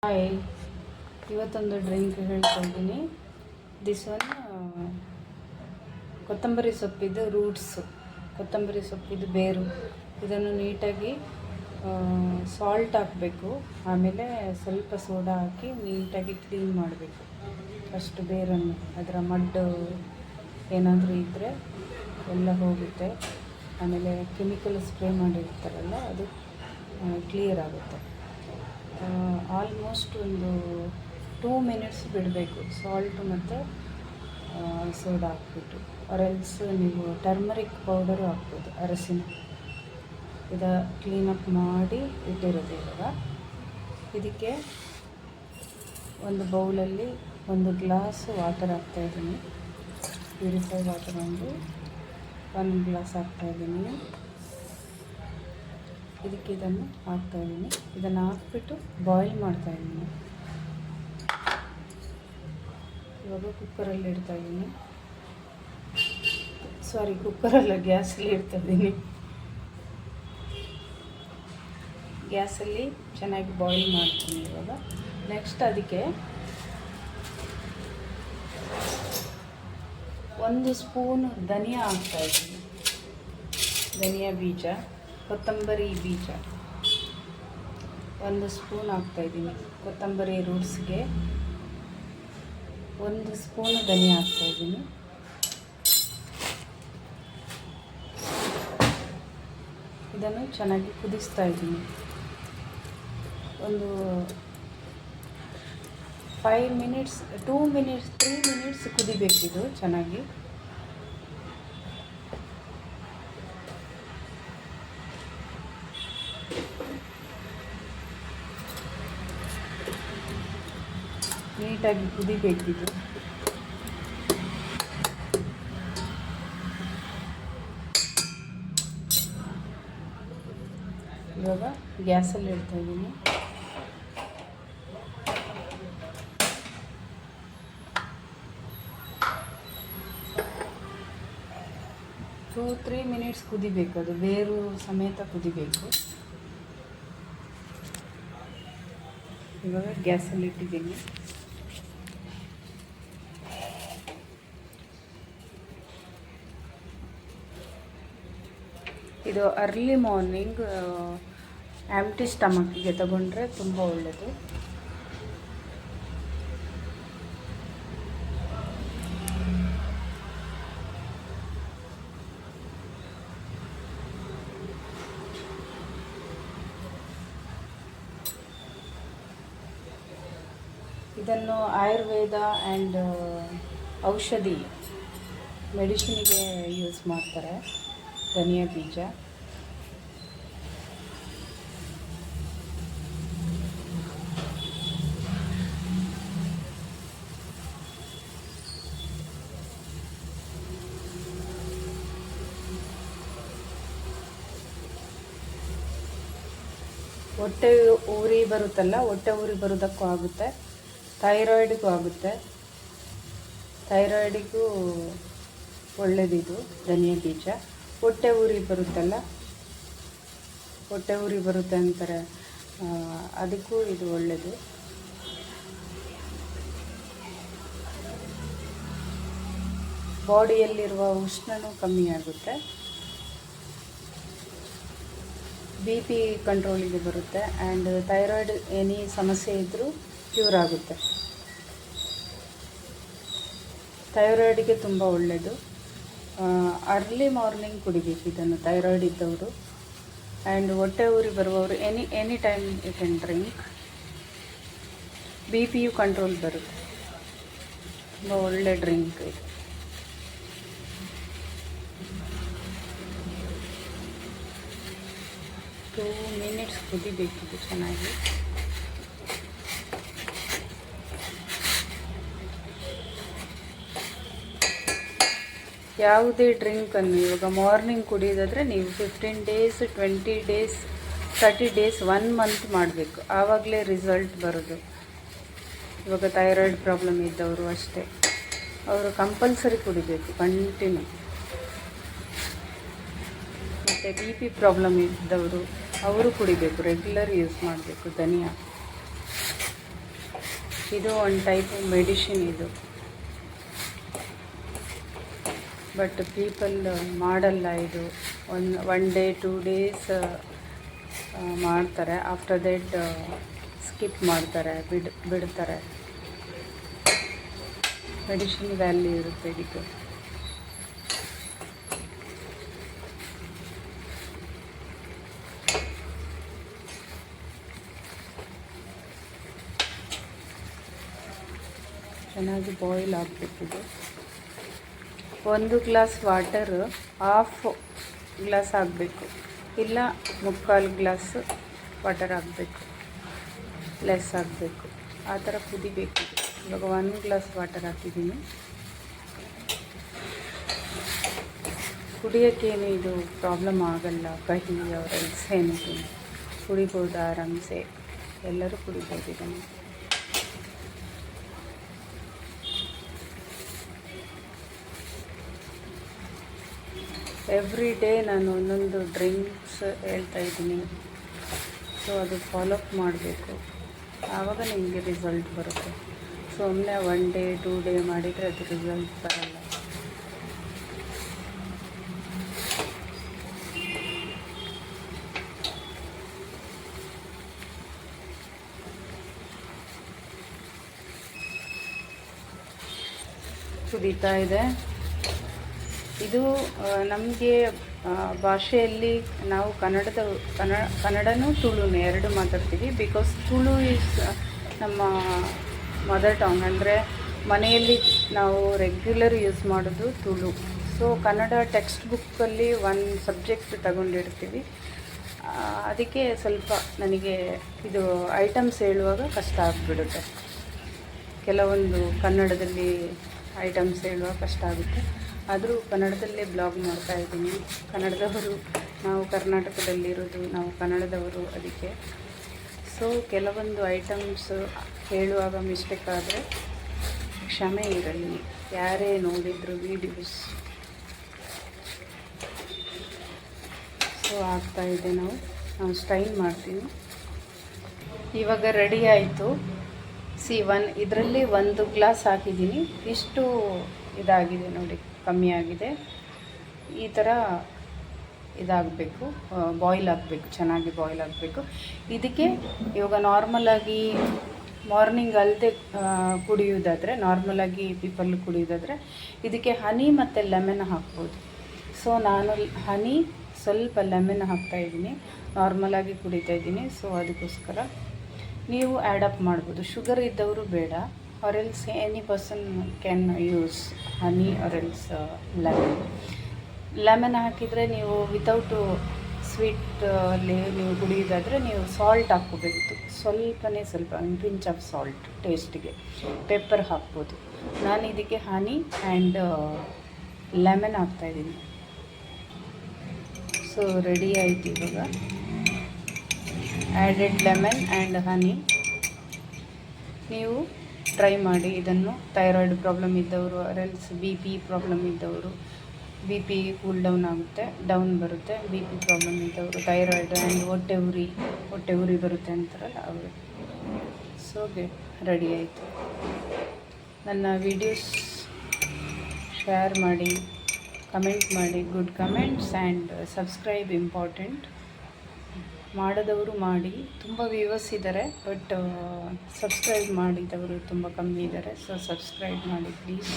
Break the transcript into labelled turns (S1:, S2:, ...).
S1: Hi, ಇವತ್ತೊಂದು drink ಹೇಳ್ತಾ ಇದ್ದೀನಿ. ದಿಸ್ ಒನ್ ಕೊತ್ತಂಬರಿ ಸೊಪ್ಪಿದ್ದು ರೂಟ್ಸು, ಕೊತ್ತಂಬರಿ ಸೊಪ್ಪಿದ್ದು ಬೇರು. ಇದನ್ನು ನೀಟಾಗಿ ಸಾಲ್ಟ್ ಹಾಕಬೇಕು, ಆಮೇಲೆ ಸ್ವಲ್ಪ ಸೋಡಾ ಹಾಕಿ ನೀಟಾಗಿ ಕ್ಲೀನ್ ಮಾಡಬೇಕು. ಫಸ್ಟ್ ಬೇರನ್ನು, ಅದರ ಮಡ್ಡು ಏನಾದರೂ ಇದ್ದರೆ ಎಲ್ಲ ಹೋಗುತ್ತೆ. ಆಮೇಲೆ ಕೆಮಿಕಲ್ ಸ್ಪ್ರೇ ಮಾಡಿರ್ತಾರಲ್ಲ, ಅದು ಕ್ಲಿಯರ್ ಆಗುತ್ತೆ. ಆಲ್ಮೋಸ್ಟ್ ಒಂದು 2 ಮಿನಿಟ್ಸ್ ಬಿಡಬೇಕು, ಸಾಲ್ಟು ಮತ್ತು ಸೋಡಾ ಹಾಕ್ಬಿಟ್ಟು. ಆರೆಲ್ಸ್ ನೀವು ಟರ್ಮರಿಕ್ ಪೌಡರು ಹಾಕ್ಬೋದು, ಅರಸಿನ. ಕ್ಲೀನಪ್ ಮಾಡಿ ಇಟ್ಟಿರೋದು. ಇವಾಗ ಇದಕ್ಕೆ ಒಂದು ಬೌಲಲ್ಲಿ 1 ಗ್ಲಾಸ್ ವಾಟರ್ ಹಾಕ್ತಾಯಿದ್ದೀನಿ. ಪ್ಯೂರಿಫೈ ವಾಟರ್ ಒಂದು 1 ಗ್ಲಾಸ್ ಹಾಕ್ತಾಯಿದ್ದೀನಿ. ಇದಕ್ಕೆ ಇದನ್ನು ಹಾಕ್ತಾಯಿದ್ದೀನಿ. ಇದನ್ನು ಹಾಕ್ಬಿಟ್ಟು ಬಾಯ್ಲ್ ಮಾಡ್ತಾಯಿದ್ದೀನಿ. ಇವಾಗ ಕುಕ್ಕರಲ್ಲಿ ಇಡ್ತಾಯಿದ್ದೀನಿ. ಕುಕ್ಕರಲ್ಲ, ಗ್ಯಾಸಲ್ಲಿ ಇಡ್ತಾಯಿದ್ದೀನಿ. ಗ್ಯಾಸಲ್ಲಿ ಚೆನ್ನಾಗಿ ಬಾಯ್ಲ್ ಮಾಡ್ತೀನಿ. ಇವಾಗ ನೆಕ್ಸ್ಟ್ ಅದಕ್ಕೆ 1 ಸ್ಪೂನ್ ಧನಿಯಾ ಹಾಕ್ತಾಯಿದ್ದೀನಿ. ಧನಿಯಾ ಬೀಜ, ಕೊತ್ತಂಬರಿ ಬೀಜ 1 ಸ್ಪೂನ್ ಹಾಕ್ತಾಯಿದ್ದೀನಿ. ಕೊತ್ತಂಬರಿ ರೂಟ್ಸ್ಗೆ 1 ಸ್ಪೂನ್ ಧನಿಯಾ ಹಾಕ್ತಾಯಿದ್ದೀನಿ. ಇದನ್ನು ಚೆನ್ನಾಗಿ ಕುದಿಸ್ತಾ ಇದ್ದೀನಿ. ಒಂದು 5 ಮಿನಿಟ್ಸ್, 2 ಮಿನಿಟ್ಸ್, 3 ಮಿನಿಟ್ಸ್ ಕುದಿಬೇಕಿದು ಚೆನ್ನಾಗಿ. ನೀಟಾಗಿ ಕುದಿಬೇಕಿದು. ಇವಾಗ ಗ್ಯಾಸಲ್ಲಿ ಇಡ್ತಾ ಇದ್ದೀನಿ. ಟೂ 3 ಮಿನಿಟ್ಸ್ ಕುದಿಬೇಕು, ಅದು ಬೇರು ಸಮೇತ ಕುದಿಬೇಕು. ಇವಾಗ ಗ್ಯಾಸಲ್ಲಿ ಇಟ್ಟಿದ್ದೀನಿ. ಇದು ಅರ್ಲಿ ಮಾರ್ನಿಂಗ್ ಆ್ಯಂಟಿ ಸ್ಟಮಕ್ಕಿಗೆ ತಗೊಂಡ್ರೆ ತುಂಬ ಒಳ್ಳೆಯದು. ಇದನ್ನು ಆಯುರ್ವೇದ ಆ್ಯಂಡ್ ಔಷಧಿ ಮೆಡಿಸಿನಿಗೆ ಯೂಸ್ ಮಾಡ್ತಾರೆ. ಧನಿಯಾ ಬೀಜ ಹೊಟ್ಟೆ ಉರಿ ಬರುತ್ತಲ್ಲ, ಹೊಟ್ಟೆ ಉರಿ ಬರೋದಕ್ಕೂ ಆಗುತ್ತೆ, ಥೈರಾಯ್ಡ್ಗೂ ಆಗುತ್ತೆ. ಥೈರಾಯ್ಡಿಗೂ ಒಳ್ಳೆಯದಿದು ಧನಿಯಾ ಬೀಜ. ಹೊಟ್ಟೆ ಉರಿ ಬರುತ್ತಲ್ಲ, ಹೊಟ್ಟೆ ಉರಿ ಬರುತ್ತೆ ಅಂತಾರೆ, ಅದಕ್ಕೂ ಇದು ಒಳ್ಳೆಯದು. ಬಾಡಿಯಲ್ಲಿರುವ ಉಷ್ಣನೂ ಕಮ್ಮಿ ಆಗುತ್ತೆ. BP ಕಂಟ್ರೋಲಿಗೆ ಬರುತ್ತೆ. ಆ್ಯಂಡ್ ಥೈರಾಯ್ಡ್ ಎನಿ ಸಮಸ್ಯೆ ಇದ್ದರೂ ಕ್ಯೂರ್ ಆಗುತ್ತೆ. ಥೈರಾಯ್ಡಿಗೆ ತುಂಬ ಒಳ್ಳೆಯದು. ಅರ್ಲಿ ಮಾರ್ನಿಂಗ್ ಕುಡಿಬೇಕು ಇದನ್ನು, ಥೈರಾಯ್ಡ್ ಇದ್ದವರು. ಆ್ಯಂಡ್ ಹೊಟ್ಟೆ ಉರಿ ಬರುವವರು any time you can drink. BPಯು ಕಂಟ್ರೋಲ್ ಬರುತ್ತೆ. ತುಂಬ ಒಳ್ಳೆ ಡ್ರಿಂಕ್ ಇದು. ಟೂ ಮಿನಿಟ್ಸ್ ಕುದಿಬೇಕಿದು ಚೆನ್ನಾಗಿ. ಯಾವುದೇ ಡ್ರಿಂಕನ್ನು ಇವಾಗ ಮಾರ್ನಿಂಗ್ ಕುಡಿಯೋದಾದರೆ ನೀವು 15 ಡೇಸ್, 20 ಡೇಸ್, 30 ಡೇಸ್, 1 ಮಂತ್ ಮಾಡಬೇಕು. ಆವಾಗಲೇ ರಿಸಲ್ಟ್ ಬರೋದು. ಇವಾಗ ಥೈರಾಯ್ಡ್ ಪ್ರಾಬ್ಲಮ್ ಇದ್ದವರು ಅಷ್ಟೇ, ಅವರು ಕಂಪಲ್ಸರಿ ಕುಡಿಬೇಕು ಕಂಟಿನ್ಯೂ. ಮತ್ತು BP ಪ್ರಾಬ್ಲಮ್ ಇದ್ದವರು ಅವರು ಕುಡಿಬೇಕು, ರೆಗ್ಯುಲರ್ ಯೂಸ್ ಮಾಡಬೇಕು ಧನಿಯಾ. ಇದು ಒಂದು ಟೈಪ್ ಮೆಡಿಸಿನ್ ಇದು, ಬಟ್ ಪೀಪಲ್ ಮಾಡಲ್ಲ ಇದು. ಒನ್ ಡೇ 2 ಡೇಸ್ ಮಾಡ್ತಾರೆ, ಆಫ್ಟರ್ ದಟ್ ಸ್ಕಿಪ್ ಮಾಡ್ತಾರೆ, ಬಿಡ್ತಾರೆ. ಮೆಡಿಸಿನ್ ವ್ಯಾಲ್ಯೂ ಇರುತ್ತೆ ಇದಕ್ಕೆ. ಚೆನ್ನಾಗಿ ಬಾಯ್ಲ್ ಆಗಬೇಕಿದು. 1 ಗ್ಲಾಸ್ ವಾಟರ್ ಹಾಫ್ ಗ್ಲಾಸ್ ಆಗಬೇಕು, ಇಲ್ಲ 3/4 ಗ್ಲಾಸ್ ವಾಟರ್ ಆಗಬೇಕು, ಲೆಸ್ ಆಗಬೇಕು, ಆ ಥರ ಕುದಿಬೇಕು. ಇವಾಗ 1 ಗ್ಲಾಸ್ ವಾಟರ್ ಹಾಕಿದ್ದೀನಿ. ಕುಡಿಯೋಕ್ಕೇನು ಇದು ಪ್ರಾಬ್ಲಮ್ ಆಗಲ್ಲ, ಕಹಿ ಅವರೆಲ್ಸ್ ಏನು ಕುಡಿಬೋದು ಆರಾಮ್ಸೆ, ಎಲ್ಲರೂ ಕುಡಿಬೋದು ಇದನ್ನು. ಎವ್ರಿ ಡೇ ನಾನು ಒಂದೊಂದು ಡ್ರಿಂಕ್ಸ್ ಹೇಳ್ತಾ ಇದ್ದೀನಿ. ಸೊ ಅದು ಫಾಲೋಅಪ್ ಮಾಡಬೇಕು, ಆವಾಗ ನಿಮಗೆ ರಿಸಲ್ಟ್ ಬರುತ್ತೆ. ಸುಮ್ಮನೆ 1 ಡೇ 2 ಡೇ ಮಾಡಿದರೆ ಅದು ರಿಸಲ್ಟ್ ಬರಲ್ಲ. ಕುದೀತಾ ಇದೆ. ಇದು ನಮಗೆ ಭಾಷೆಯಲ್ಲಿ ನಾವು ಕನ್ನಡನೂ ತುಳುನೂ ಎರಡು ಮಾತಾಡ್ತೀವಿ. ಬಿಕಾಸ್ ತುಳು ಈಸ್ ನಮ್ಮ ಮದರ್ ಟಂಗ್, ಅಂದರೆ ಮನೆಯಲ್ಲಿ ನಾವು ರೆಗ್ಯುಲರ್ ಯೂಸ್ ಮಾಡೋದು ತುಳು. ಸೊ ಕನ್ನಡ ಟೆಕ್ಸ್ಟ್ ಬುಕ್ಕಲ್ಲಿ ಒಂದು ಸಬ್ಜೆಕ್ಟ್ ತಗೊಂಡಿರ್ತೀವಿ, ಅದಕ್ಕೆ ಸ್ವಲ್ಪ ನನಗೆ ಇದು ಐಟಮ್ಸ್ ಹೇಳುವಾಗ ಕಷ್ಟ ಆಗಿಬಿಡುತ್ತೆ. ಕೆಲವೊಂದು ಕನ್ನಡದಲ್ಲಿ ಐಟಮ್ಸ್ ಹೇಳುವಾಗ ಕಷ್ಟ ಆಗುತ್ತೆ. ಆದರೂ ಕನ್ನಡದಲ್ಲೇ ಬ್ಲಾಗ್ ಮಾಡ್ತಾಯಿದ್ದೀನಿ. ಕನ್ನಡದವರು, ನಾವು ಕರ್ನಾಟಕದಲ್ಲಿರೋದು, ನಾವು ಕನ್ನಡದವರು, ಅದಕ್ಕೆ. ಸೊ ಕೆಲವೊಂದು ಐಟಮ್ಸ್ ಹೇಳುವಾಗ ಮಿಸ್ಟೇಕ್ ಆದರೆ ಕ್ಷಮೆ ಇರಲಿ, ಯಾರೇ ನೋಡಿದ್ರು ವೀಡಿಯೋಸ್. ಸೊ ಆಗ್ತಾಯಿದೆ, ನಾವು ಸ್ಟೈಲ್ ಮಾಡ್ತೀನಿ. ಇವಾಗ ರೆಡಿ ಆಯಿತು. ಇದರಲ್ಲಿ 1 ಗ್ಲಾಸ್ ಹಾಕಿದ್ದೀನಿ, ಇಷ್ಟು ಇದಾಗಿದೆ ನೋಡಿ, ಕಮ್ಮಿ ಆಗಿದೆ. ಈ ಥರ ಇದಾಗಬೇಕು, ಬಾಯ್ಲ್ ಆಗಬೇಕು, ಚೆನ್ನಾಗಿ ಬಾಯ್ಲ್ ಆಗಬೇಕು. ಇದಕ್ಕೆ ಇವಾಗ ನಾರ್ಮಲಾಗಿ ಮಾರ್ನಿಂಗ್ ಅಲ್ಲದೆ ಕುಡಿಯೋದಾದರೆ, ನಾರ್ಮಲಾಗಿ ಪೀಪಲ್ ಕುಡಿಯೋದಾದರೆ ಇದಕ್ಕೆ ಹನಿ ಮತ್ತು ಲೆಮನ್ ಹಾಕ್ಬೋದು. ಸೊ ನಾನು ಹನಿ ಸ್ವಲ್ಪ ಲೆಮನ್ ಹಾಕ್ತಾಯಿದ್ದೀನಿ, ನಾರ್ಮಲಾಗಿ ಕುಡಿತಾಯಿದ್ದೀನಿ. ಸೊ ಅದಕ್ಕೋಸ್ಕರ ನೀವು ಆ್ಯಡಪ್ ಮಾಡ್ಬೋದು. ಶುಗರ್ ಇದ್ದವರು ಬೇಡ, or else any person can use honey or else lemon ಹಾಕಿದರೆ ನೀವು ವಿತೌಟು ಸ್ವೀಟಲ್ಲಿ ನೀವು ಕುಡಿಯೋದಾದರೆ ನೀವು ಸಾಲ್ಟ್ ಹಾಕ್ಕೋಬೇಕಿತ್ತು, ಸ್ವಲ್ಪ ಪಿಂಚ್ ಆಫ್ ಸಾಲ್ಟ್ ಟೇಸ್ಟಿಗೆ. ಪೆಪ್ಪರ್ ಹಾಕ್ಬೋದು. ನಾನು ಇದಕ್ಕೆ ಹನಿ ಆ್ಯಂಡ್ ಲೆಮನ್ ಹಾಕ್ತಾಯಿದ್ದೀನಿ. ಸೊ ರೆಡಿ ಆಯಿತು ಇವಾಗ. Added lemon and honey. ನೀವು ಟ್ರೈ ಮಾಡಿ ಇದನ್ನು. ಥೈರಾಯ್ಡ್ ಪ್ರಾಬ್ಲಮ್ ಇದ್ದವರು, ಅರೆಲ್ಸ್ BP ಪ್ರಾಬ್ಲಮ್ ಇದ್ದವರು, BP ಕೂಲ್ ಡೌನ್ ಆಗುತ್ತೆ, ಡೌನ್ ಬರುತ್ತೆ. BP ಪ್ರಾಬ್ಲಮ್ ಇದ್ದವರು, ಥೈರಾಯ್ಡ್ ಆ್ಯಂಡ್ ಹೊಟ್ಟೆ ಉರಿ ಬರುತ್ತೆ ಅಂತಾರಲ್ಲ ಅವರು. ಸೊ ರೆಡಿ ಆಯಿತು. ನನ್ನ ವಿಡಿಯೋಸ್ ಶೇರ್ ಮಾಡಿ, ಕಮೆಂಟ್ ಮಾಡಿ, good comments and subscribe important. ಮಾಡದವರು ಮಾಡಿ. ತುಂಬ ವ್ಯೂವರ್ಸ್ ಇದ್ದಾರೆ, ಬಟ್ ಸಬ್ಸ್ಕ್ರೈಬ್ ಮಾಡಿದವರು ತುಂಬ ಕಮ್ಮಿ ಇದ್ದಾರೆ. ಸೊ ಸಬ್ಸ್ಕ್ರೈಬ್ ಮಾಡಿ ಪ್ಲೀಸ್.